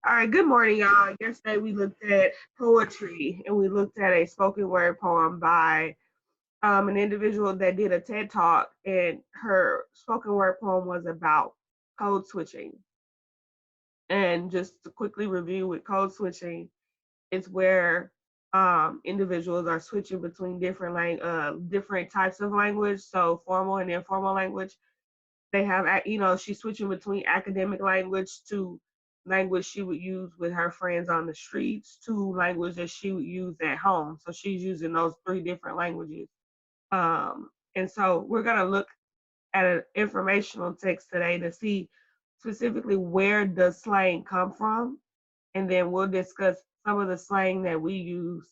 All right, good morning, y'all. Yesterday we looked at poetry and we looked at a spoken word poem by an individual that did a TED talk, and her spoken word poem was about code switching. And just to quickly review with code switching, it's where individuals are switching between different types of language, so formal and informal language. They have, she's switching between academic language to language she would use with her friends on the streets to language that she would use at home. So she's using those three different languages. And so we're going to look at an informational text today to see specifically where does slang come from, and then we'll discuss some of the slang that we use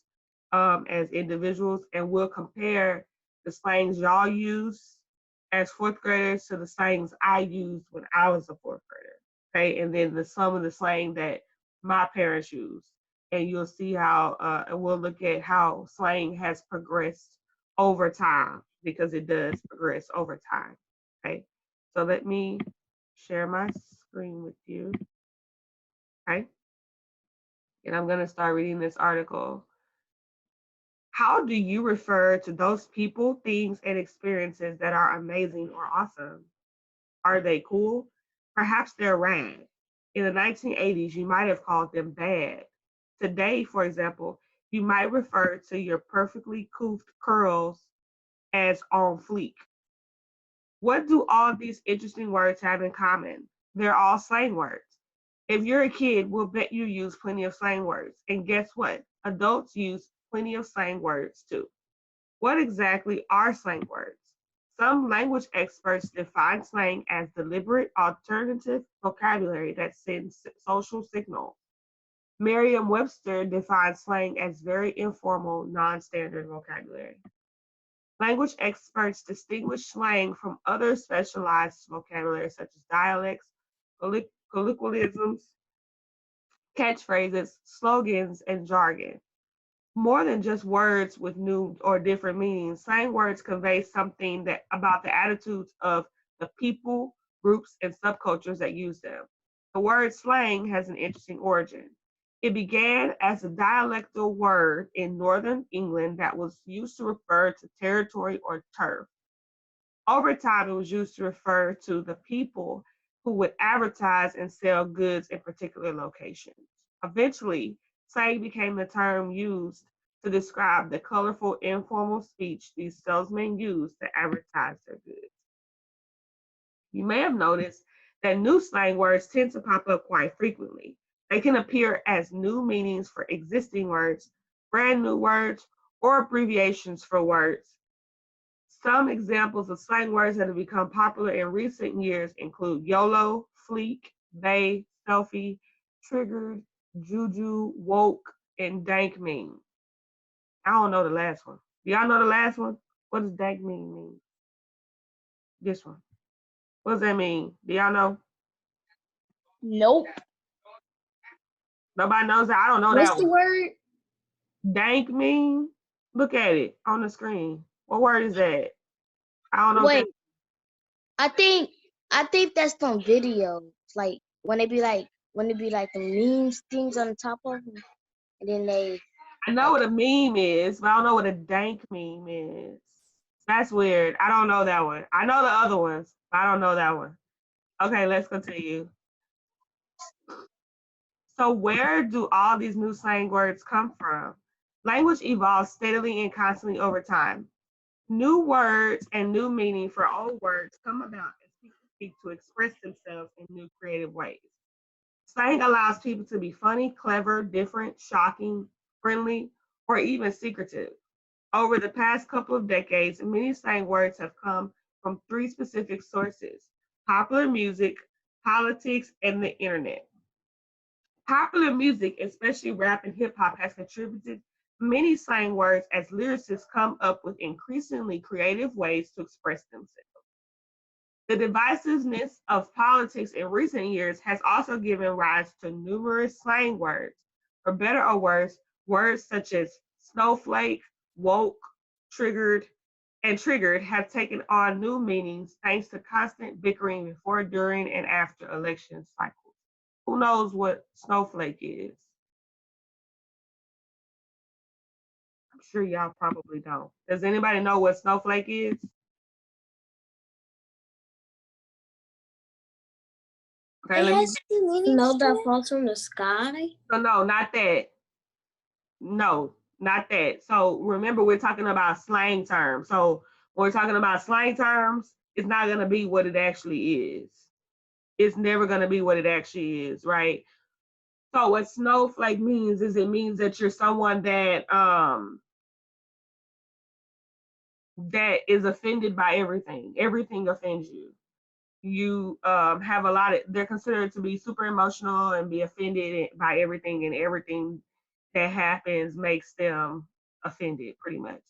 as individuals, and we'll compare the slangs y'all use as fourth graders to the slangs I used when I was a fourth grader. Okay, and then some of the slang that my parents used, and you'll see how, and we'll look at how slang has progressed over time because it does progress over time. Okay, so let me share my screen with you. Okay, and I'm going to start reading this article. How do you refer to those people, things, and experiences that are amazing or awesome? Are they cool? Perhaps they're rad. In the 1980s, you might have called them bad. Today, for example, you might refer to your perfectly coiffed curls as on fleek. What do all of these interesting words have in common? They're all slang words. If you're a kid, we'll bet you use plenty of slang words. And guess what? Adults use plenty of slang words too. What exactly are slang words? Some language experts define slang as deliberate alternative vocabulary that sends social signals. Merriam-Webster defines slang as very informal, non-standard vocabulary. Language experts distinguish slang from other specialized vocabulary such as dialects, colloquialisms, catchphrases, slogans, and jargon. More than just words with new or different meanings, slang words convey something that about the attitudes of the people, groups, and subcultures that use them. The word slang has an interesting origin. It began as a dialectal word in northern England that was used to refer to territory or turf. Over time, it was used to refer to the people who would advertise and sell goods in particular locations. Eventually, slang became the term used to describe the colorful, informal speech these salesmen use to advertise their goods. You may have noticed that new slang words tend to pop up quite frequently. They can appear as new meanings for existing words, brand new words, or abbreviations for words. Some examples of slang words that have become popular in recent years include YOLO, fleek, bae, selfie, triggered, juju, woke, and dank mean. I don't know the last one. Do y'all know the last one? What does dank mean? This one. What does that mean? Do y'all know? Nope. Nobody knows that. I don't know What's that the one. word? Dank mean? Look at it on the screen. What word is that? I don't know what that. Wait, I think I think that's from videos. Like when they be like the memes things on the top of them, and then they I know like what a meme is, but I don't know what a dank meme is. That's weird. I don't know that one. I know the other ones, but I don't know that one. Okay, let's continue. So, where do all these new slang words come from? Language evolves steadily and constantly over time. New words and new meaning for old words come about as people seek to express themselves in new creative ways. Slang allows people to be funny, clever, different, shocking, friendly, or even secretive. Over the past couple of decades, many slang words have come from three specific sources: popular music, politics, and the internet. Popular music, especially rap and hip hop, has contributed many slang words as lyricists come up with increasingly creative ways to express themselves. The divisiveness of politics in recent years has also given rise to numerous slang words. For better or worse, words such as snowflake, woke, triggered, and triggered have taken on new meanings thanks to constant bickering before, during, and after election cycles. Who knows what snowflake is? I'm sure y'all probably don't. Does anybody know what snowflake is? Okay, let me. Snow that falls from the sky. So no, not that. No, not that. So remember, we're talking about slang terms. So when we're talking about slang terms, it's not going to be what it actually is. It's never going to be what it actually is, right? So what snowflake means is it means that you're someone that is offended by everything. Everything offends you. You have a lot of. They're considered to be super emotional and be offended by everything, and everything that happens makes them offended, pretty much.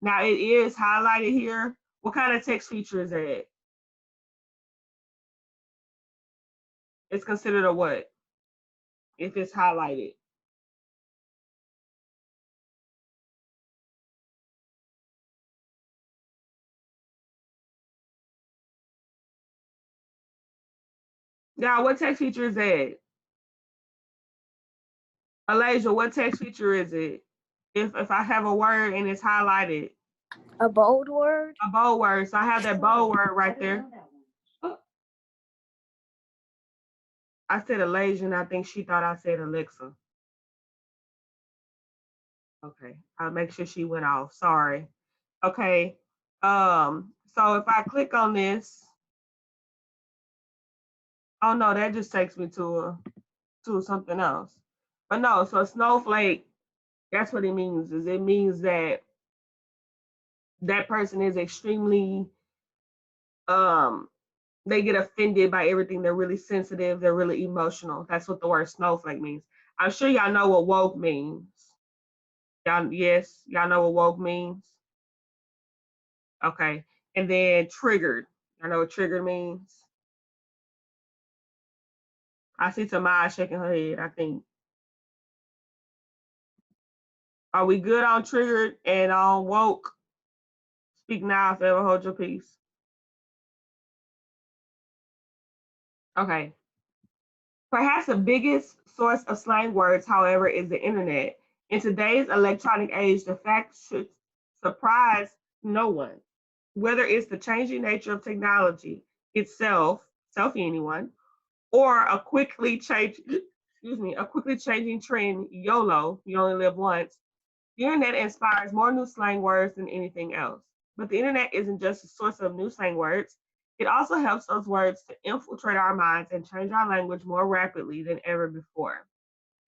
Now it is highlighted here. What kind of text feature is that? It's considered a what if it's highlighted? Now, what text feature is that? Elijah, what text feature is it? If I have a word and it's highlighted, A bold word. a bold word. So I have that bold word right there. I said Elijah, and I think she thought I said Alexa. Okay, I'll make sure she went off. Sorry. Okay. So if I click on this, oh no, that just takes me to something else. But no, so snowflake, that's what it means. Is it means that that person is extremely they get offended by everything. They're really sensitive, they're really emotional. That's what the word snowflake means. I'm sure y'all know what woke means. Y'all, yes, y'all know what woke means. Okay. And then triggered. I know what triggered means. I see Tamaya shaking her head, I think. Are we good on triggered and on woke? Speak now if ever hold your peace. Okay. Perhaps the biggest source of slang words, however, is the internet. In today's electronic age, the fact should surprise no one. Whether it's the changing nature of technology itself, selfie anyone, or a quickly changing trend, YOLO, you only live once, the internet inspires more new slang words than anything else. But the internet isn't just a source of new slang words, it also helps those words to infiltrate our minds and change our language more rapidly than ever before.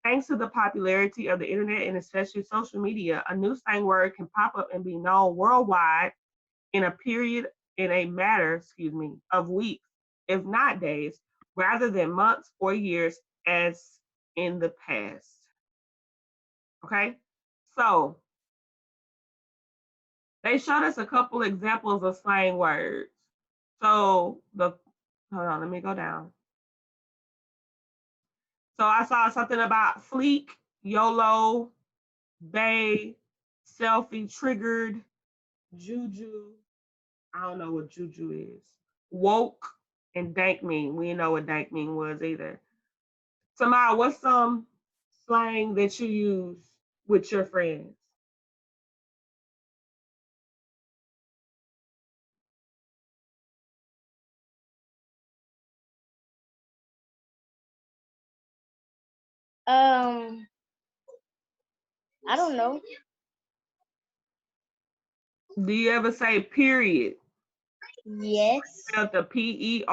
Thanks to the popularity of the internet and especially social media, a new slang word can pop up and be known worldwide in a matter, of weeks, if not days, rather than months or years as in the past. Okay? So they showed us a couple examples of slang words. So hold on, let me go down. So I saw something about fleek, YOLO, bay, selfie, triggered, juju. I don't know what juju is. Woke and dank mean. We didn't know what dank mean was either. Samara, what's some slang that you use with your friends? I don't know. Do you ever say period? Yes. Spelled the PERIODT.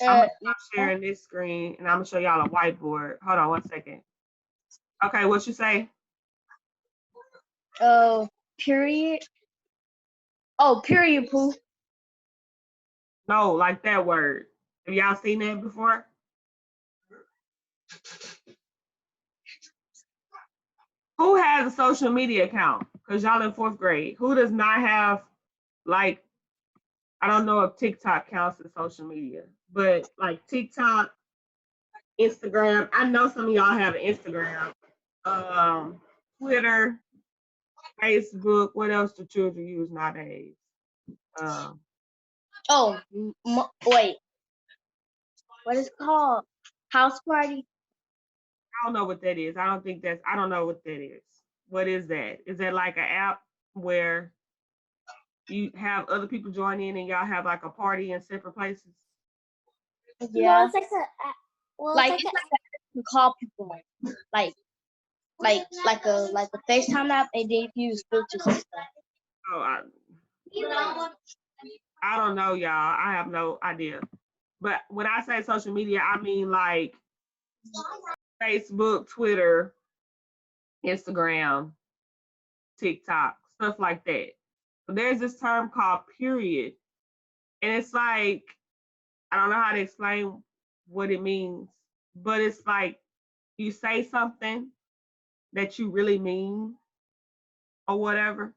I'm gonna stop sharing this screen and I'm gonna show y'all a whiteboard. Hold on 1 second. Okay, what you say? Period. Oh, period, poo. No, like that word. Have y'all seen that before? Who has a social media account? Because y'all in 4th grade. Who does not have, like, I don't know if TikTok counts as social media, but like TikTok, Instagram. I know some of y'all have Instagram, Twitter, Facebook. What else do children use nowadays? Um, Oh, wait. what is it called? House party. I don't know what that is. I don't know what that is. What is that? Is that like an app where you have other people join in and y'all have like a party in separate places? Yeah. No, it's like a like it's like you call people like like a FaceTime app, and then you use filters and stuff. Oh, I don't know, y'all. I have no idea. But when I say social media, I mean like Facebook, Twitter, Instagram, TikTok, stuff like that. So there's this term called period. And it's like, I don't know how to explain what it means, but it's like you say something that you really mean or whatever,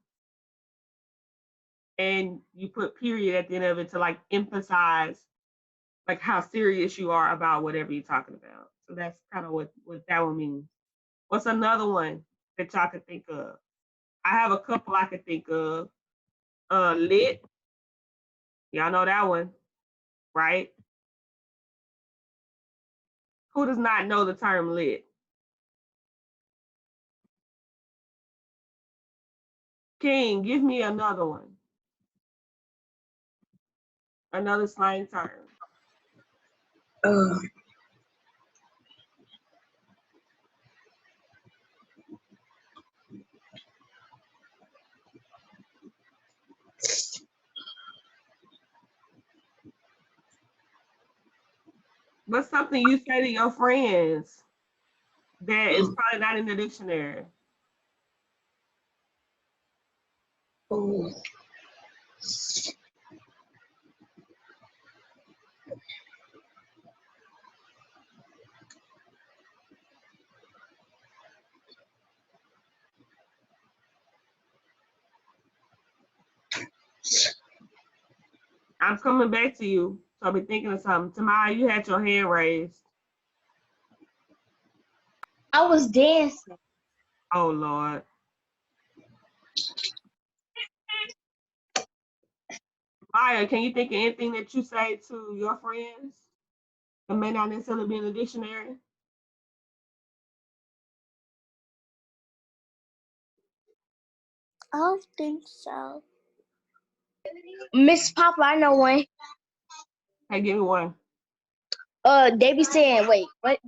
and you put period at the end of it to like emphasize like how serious you are about whatever you're talking about. So that's kind of what that one means. What's another one that y'all could think of? I have a couple I could think of. Lit. Y'all know that one, right? Who does not know the term lit? King, give me another one. Another slang term. Uh, What's something you say to your friends that is probably not in the dictionary? oh. I'm coming back to you. So I'll be thinking of something. Tamaya, you had your hand raised. I was dancing. Oh Lord. Maya, can you think of anything that you say to your friends that may not necessarily be in the dictionary? I don't think so. Miss Papa, I know one. Hey, give me one. They be saying, wait, what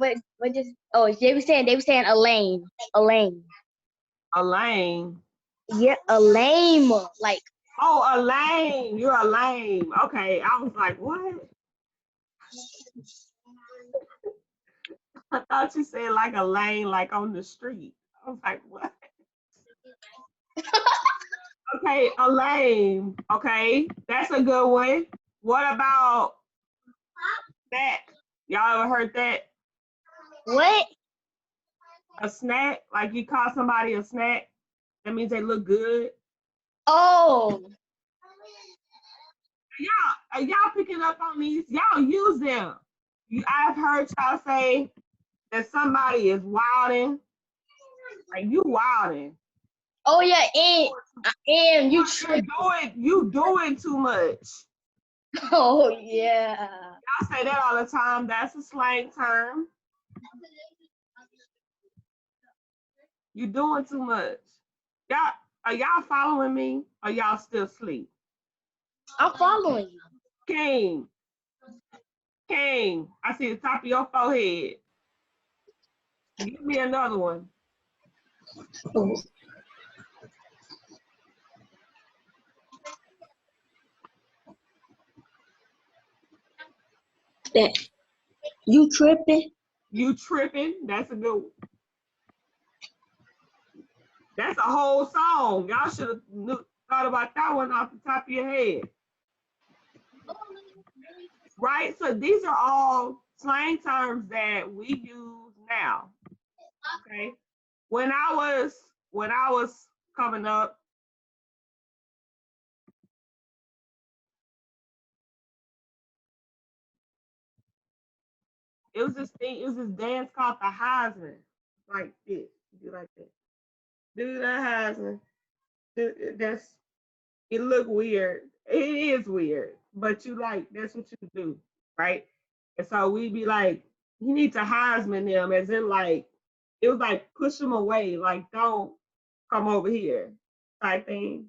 just? Oh, they be saying Elaine. Elaine. Yeah, a lame. Like, Oh, a lame. You're a lame. Okay. I was like, what? I thought you said like a lane, like on the street. I was like, what? Okay, a lame. Okay, that's a good one. What about snack? Y'all ever heard that? what? A snack? Like you call somebody a snack? That means they look good. Oh, Y'all picking up on these? Y'all use them. I've heard y'all say that somebody is wilding. Like you wilding. oh yeah, and you You doing too much. Oh yeah. Y'all say that all the time. That's a slang term. You doing too much. Y'all, are y'all following me? Or y'all still asleep? I'm following you. King, King, I see the top of your forehead. Give me another one. Oh. That you tripping? You tripping? That's a good one. That's a whole song. Y'all should have thought about that one off the top of your head. Right? So these are all slang terms that we use now. Okay. When I was coming up, it was this dance called the Heisman. Like this. You do like that. Do the Heisman. That's it look weird. It is weird, but you like that's what you do, right? And so we'd be like, you need to Heisman them, as in like, it was like push them away, like don't come over here type thing.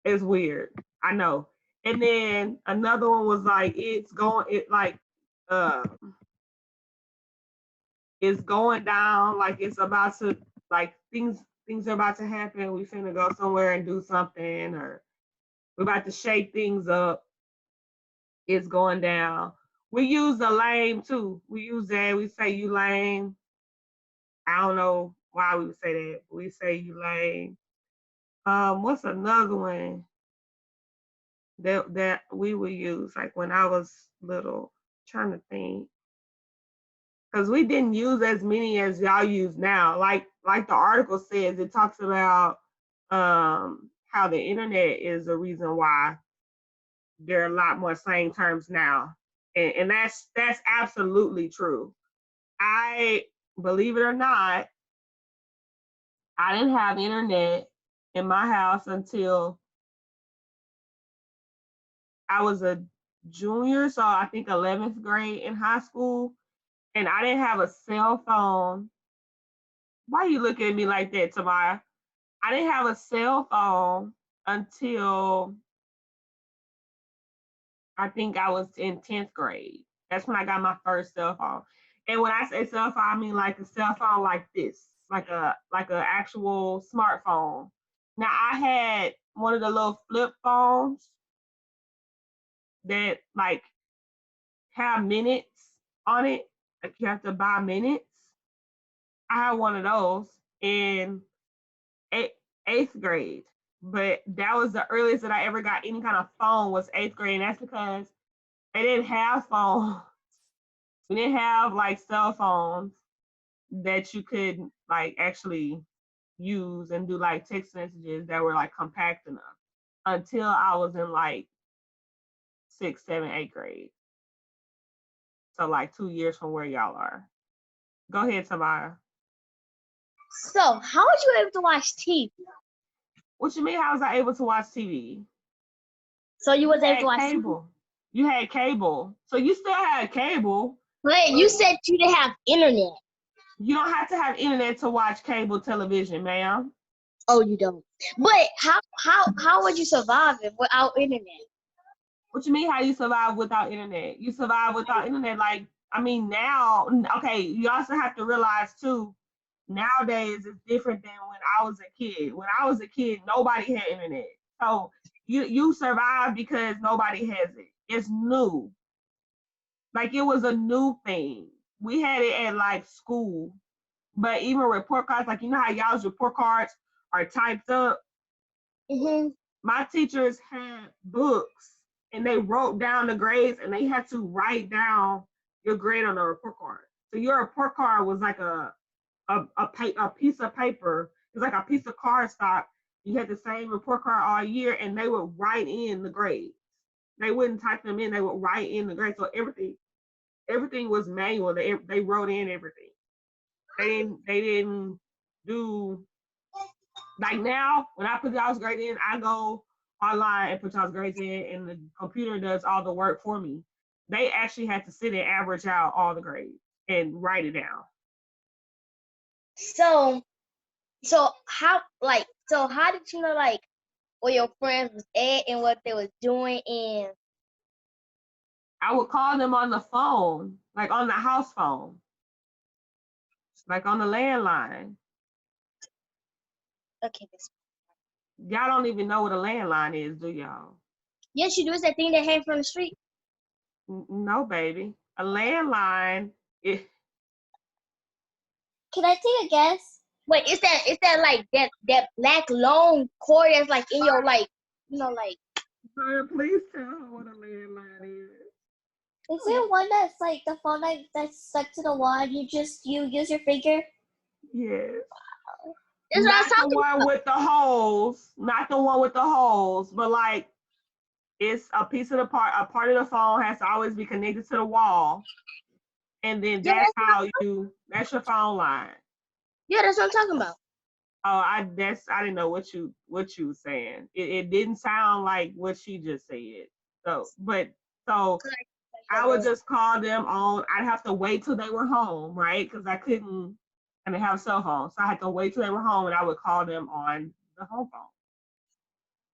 It's weird. I know. And then another one was like, uh it's going down, like it's about to, like things are about to happen. We finna go somewhere and do something, or we're about to shake things up. It's going down. We use the lame too. We use that. We say you lame. I don't know why we would say that. But we say you lame. What's another one that we would use? Like when I was little, trying to think, because we didn't use as many as y'all use now. Like the article says, it talks about how the internet is the reason why there are a lot more slang terms now, and that's absolutely true. I believe it or not, I didn't have internet in my house until I was a junior, so I think 11th grade in high school, and I didn't have a cell phone. Why you looking at me like that, Tamaya? I didn't have a cell phone until I think I was in 10th grade. That's when I got my first cell phone. And when I say cell phone, I mean like a cell phone like this, like a actual smartphone. Now I had one of the little flip phones that like have minutes on it. Like you have to buy minutes. I had one of those in eighth, eighth grade. But that was the earliest that I ever got any kind of phone was eighth grade. And that's because they didn't have phones. We didn't have like cell phones that you could like actually use and do like text messages that were like compact enough until I was in like sixth, seventh, eighth grade. So like 2 years from where y'all are. Go ahead, Samara. So, how was you able to watch TV? What you mean? How was I able to watch TV? So you was able to watch TV? Cable. You had cable. So you still had cable. Wait, you said you didn't have internet. You don't have to have internet to watch cable television, ma'am. Oh, you don't. But how would you survive it without internet? What you mean how you survive without internet? You survive without internet. Like, I mean, now, okay, you also have to realize too, nowadays it's different than when I was a kid. When I was a kid, nobody had internet. So you survive because nobody has it. It's new. Like it was a new thing. We had it at like school. But even report cards, like you know how y'all's report cards are typed up. Mhm. My teachers had books and they wrote down the grades and they had to write down your grade on a report card. So your report card was like a piece of paper. It's like a piece of cardstock. You had the same report card all year, and they would write in the grades. They wouldn't type them in; they would write in the grades. So everything was manual. They wrote in everything. They didn't do like now. When I put y'all's grade in, I go online and put y'all's grades in, and the computer does all the work for me. They actually had to sit and average out all the grades and write it down. So how did you know like where your friends was at and what they was doing and I would call them on the phone, like on the house phone, like on the landline. okay, this Y'all don't even know what a landline is, do y'all? yes you do, is that thing that hang from the street? No, baby. A landline is Can I take a guess? Wait, is that like that black long cord that's like in your like like please tell her what a landline is. Is there one that's like the phone that's stuck to the wall and you use your finger? Yes. that's what I was Not the talking one about. with the holes. Not the one with the holes, but like it's a piece of the part. A part of the phone has to always be connected to the wall, and then Yeah, that's how you. That's your phone line. that's what I'm talking about. Oh, I didn't know what you were saying. It didn't sound like what she just said. So, but so I would just call them on. I'd have to wait till they were home, right? Because I didn't have a cell phone, so I had to wait till they were home, and I would call them on the home phone.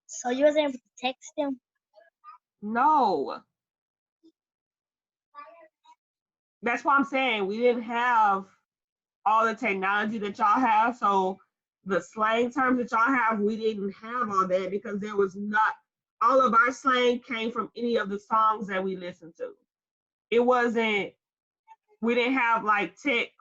So you wasn't able to text them? No, that's what I'm saying. We didn't have all the technology that y'all have, so the slang terms that y'all have, we didn't have all that because there was not all of our slang came from any of the songs that we listened to. It wasn't. We didn't have like text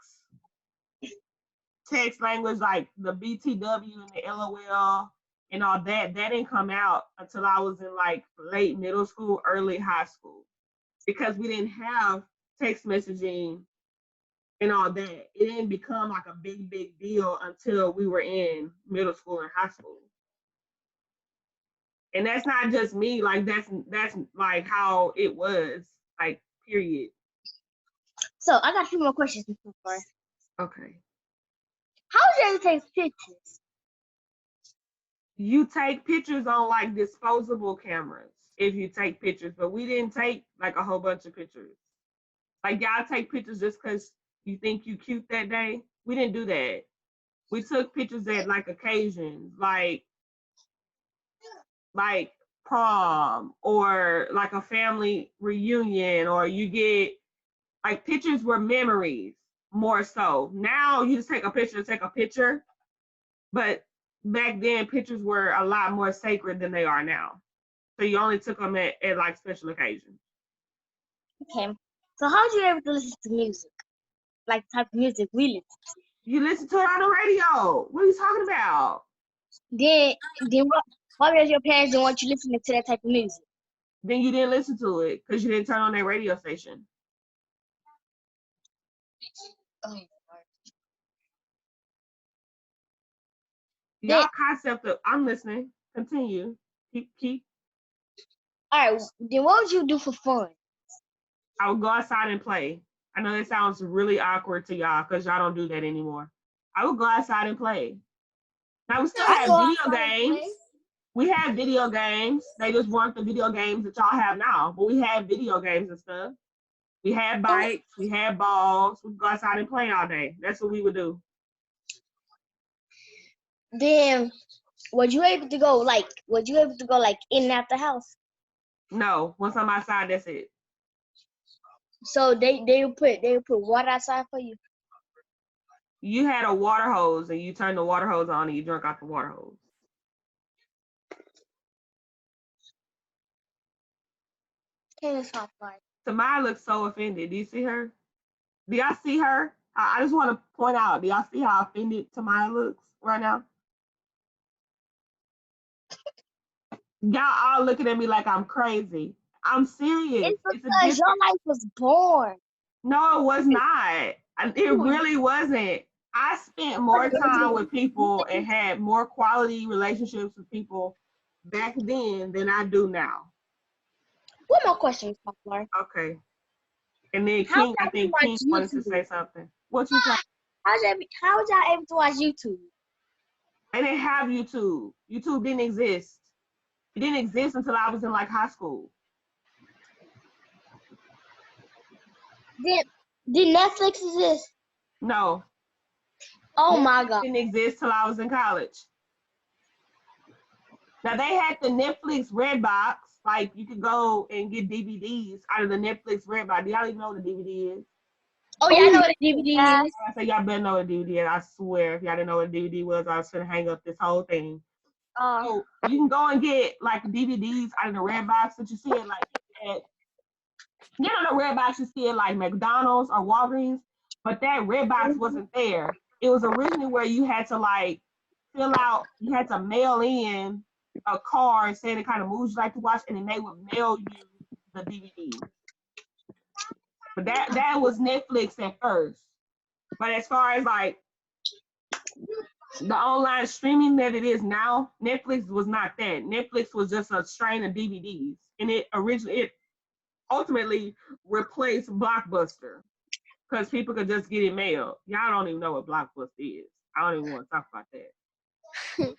language like the BTW and the LOL and all that. That didn't come out until I was in like late middle school, early high school, because we didn't have text messaging and all that. It didn't become like a big deal until we were in middle school and high school. And that's not just me, like that's like how it was, like period. So I got a few more questions before. Okay. How would you ever take pictures? You take pictures on like disposable cameras if you take pictures, but we didn't take like a whole bunch of pictures. Like y'all take pictures just because you think you cute that day. We didn't do that. We took pictures at like occasions, like prom or like a family reunion, or you get like pictures were memories more so. Now you just take a picture to take a picture, but back then pictures were a lot more sacred than they are now. So you only took them at like special occasions. Okay. So how would you ever listen to music? Like type of music we listen to? You listen to it on the radio. What are you talking about? Then why does your parents didn't want you listening to that type of music? Then you didn't listen to it because you didn't turn on that radio station. Oh. Y'all concept of I'm listening. Continue. Keep. All right. Then what would you do for fun? I would go outside and play. I know that sounds really awkward to y'all because y'all don't do that anymore. I would go outside and play. Now we still have video games. We have video games. They just weren't the video games that y'all have now, but we have video games and stuff. We had bikes, we had balls. We'd go outside and play all day. That's what we would do. Then would you able to go like in and out the house? No, once I'm outside, that's it. So they would put water outside for you? You had a water hose and you turned the water hose on and you drank out the water hose. Okay, that's not fine. Tamaya looks so offended. Do you see her? Do y'all see her? I just want to point out, do y'all see how offended Tamaya looks right now? Y'all all looking at me like I'm crazy. I'm serious. It's because your life was boring. No, it was not. It really wasn't. I spent more time with people and had more quality relationships with people back then than I do now. One more question, Poplar. Okay. And then King, I think King wanted to say something. What you say? How was y'all able to watch YouTube? I didn't have YouTube. YouTube didn't exist. It didn't exist until I was in like high school. Did Netflix exist? No. Oh Netflix my God. Didn't exist till I was in college. Now they had the Netflix Red Box. Like you could go and get DVDs out of the Netflix Red Box. Do y'all even know what a DVD is? Oh yeah, I know what a DVD is. I say y'all better know what a DVD is. I swear, if y'all didn't know what a DVD was, I was gonna hang up this whole thing. So you can go and get like DVDs out of the Red Box that you see it like get on the Red Box you see it like McDonald's or Walgreens, but that Red Box wasn't there. It was originally where you had to like fill out, you had to mail in a card saying the kind of movies you like to watch, and then they would mail you the DVD. But that was Netflix at first. But as far as like the online streaming that it is now, Netflix was not that. Netflix was just a strain of DVDs, and it ultimately replaced Blockbuster because people could just get it mailed. Y'all don't even know what Blockbuster is. I don't even want to talk about that.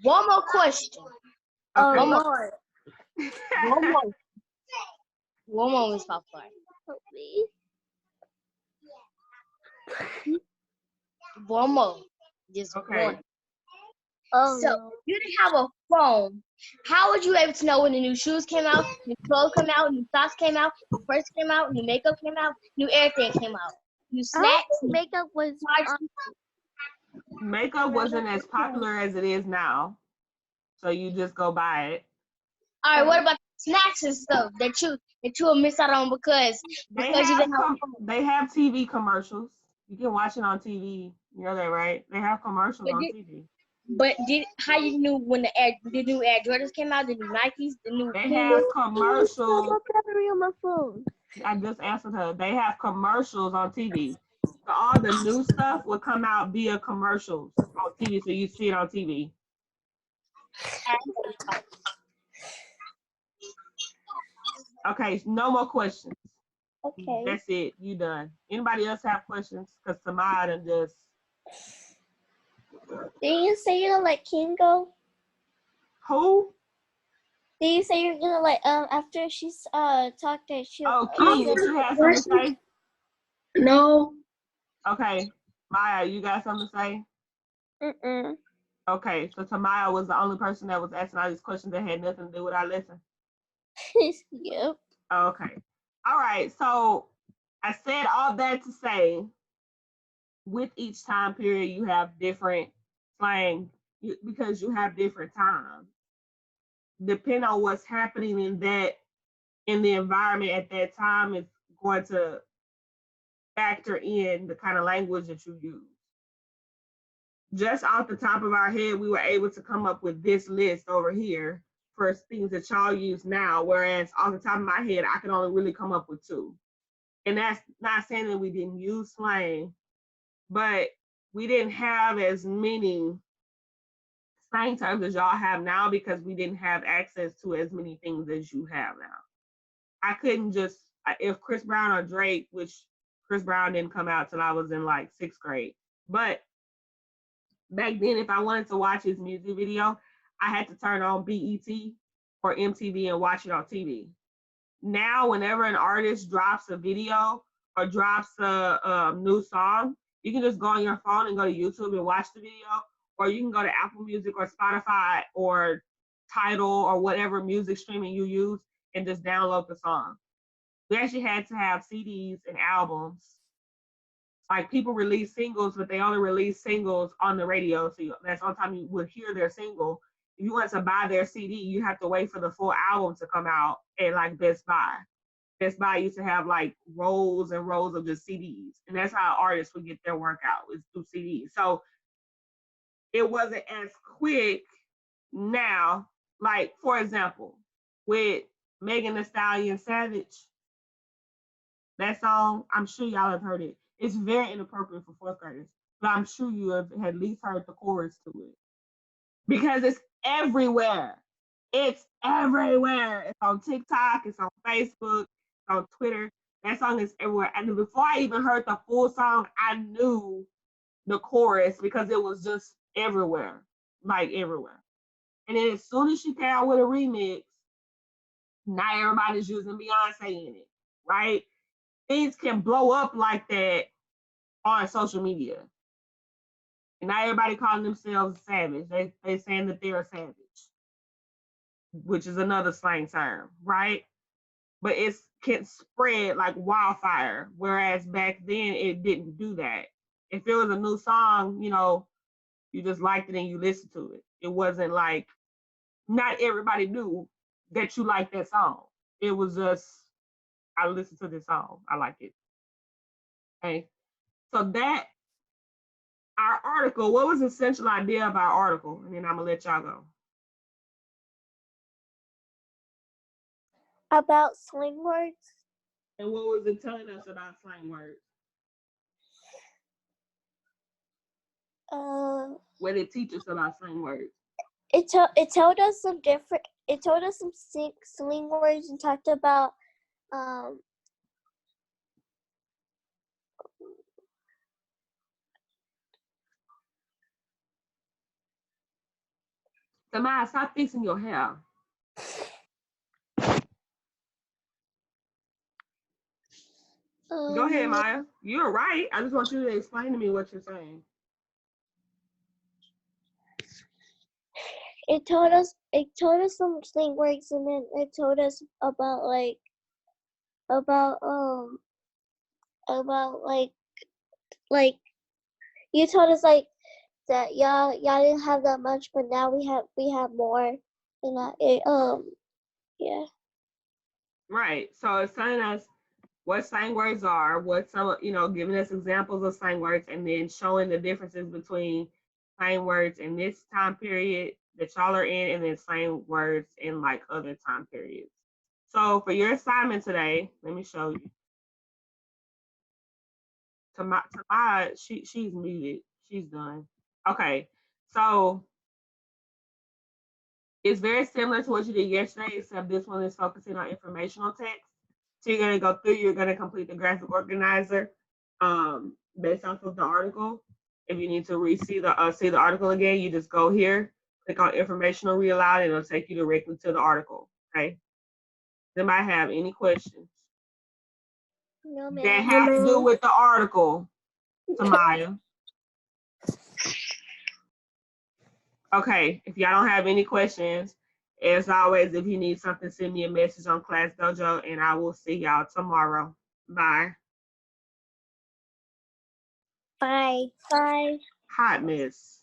One more question. Okay. One more. One more was popular. Help me. One more. Just Okay. one. Oh So no. you didn't have a phone. How would you able to know when the new shoes came out, new clothes came out, new socks came out, new purse came out, new makeup came out, new everything came out, new I don't snacks, think new makeup was parts. Makeup wasn't as popular as it is now, so you just go buy it. All right, what about snacks and stuff that you will miss out on because They you have didn't have a phone? they have TV commercials. You can watch it on TV. You know that, right? They have commercials But on did, TV. but did how you knew when the new Air Jordans came out, the new Nikes, the new They Pumas? have commercials. my battery on my phone. I just answered her. They have commercials on TV. So all the new stuff will come out via commercials on TV, so you see it on TV. Okay, no more questions. Okay. That's it. You done. Anybody else have questions? Because Samad and just Did you say you're gonna let Kim go? who? Did you say you're gonna let after she's talked that she'll Oh, King, did you have something to say? No. Okay, Maya, you got something to say? Mm-mm. Okay, so Tamaya was the only person that was asking all these questions that had nothing to do with our lesson. Yep. Okay. All right. So I said all that to say, with each time period, you have different slang because you have different times. Depending on what's happening in the environment at that time is going to factor in the kind of language that you use. Just off the top of our head, we were able to come up with this list over here for things that y'all use now, whereas off the top of my head, I could only really come up with two. And that's not saying that we didn't use slang, but we didn't have as many slang terms as y'all have now because we didn't have access to as many things as you have now. I couldn't just, if Chris Brown or Drake, which Chris Brown didn't come out till I was in like 6th grade, but back then, if I wanted to watch his music video, I had to turn on BET or MTV and watch it on TV. Now, whenever an artist drops a video or drops a new song, you can just go on your phone and go to YouTube and watch the video, or you can go to Apple Music or Spotify or Tidal or whatever music streaming you use and just download the song. We actually had to have CDs and albums. Like people release singles, but they only release singles on the radio. So that's the only time you would hear their single. If you want to buy their CD, you have to wait for the full album to come out at like Best Buy. Best Buy used to have like rows and rows of just CDs. And that's how artists would get their work out, is through CDs. So it wasn't as quick now. Like, for example, with Megan Thee Stallion Savage, that song, I'm sure y'all have heard it. It's very inappropriate for 4th graders, but I'm sure you have at least heard the chorus to it because it's everywhere. It's everywhere. It's on TikTok, it's on Facebook, it's on Twitter. That song is everywhere. And before I even heard the full song, I knew the chorus because it was just everywhere, like everywhere. And then as soon as she came out with a remix, now everybody's using Beyonce in it, right? Things can blow up like that on social media. And now everybody calling themselves savage. They saying that they're a savage, which is another slang term, right? But it can spread like wildfire. Whereas back then it didn't do that. If it was a new song, you just liked it and you listened to it. It wasn't like not everybody knew that you liked that song. It was just I listened to this song. I like it. Okay. So that our article, what was the essential idea of our article? And then I'm gonna let y'all go. About slang words. And what was it telling us about slang words? What did it teach us about slang words? It told us some different. It told us some slang words and talked about Samaya, stop fixing your hair. Go ahead, Maya. You're right. I just want you to explain to me what you're saying. It told us some slang words, and then it told us about about about like you told us like that y'all didn't have that much, but now we have more, and yeah. Right. So it's telling us what slang words are, what some, giving us examples of slang words, and then showing the differences between slang words in this time period that y'all are in, and then slang words in like other time periods. So for your assignment today, let me show you. Tamara, she's muted. She's done. Okay. So it's very similar to what you did yesterday, except this one is focusing on informational text. So you're gonna go through, you're gonna complete the graphic organizer based off of the article. If you need to see the article again, you just go here, click on informational read aloud, and it'll take you directly to the article. Okay. Does anybody have any questions No, that ma'am. have to do with the article, Tamaya? Okay, if y'all don't have any questions, as always, if you need something, send me a message on Class Dojo, and I will see y'all tomorrow. Bye. Bye. Bye. Hot miss.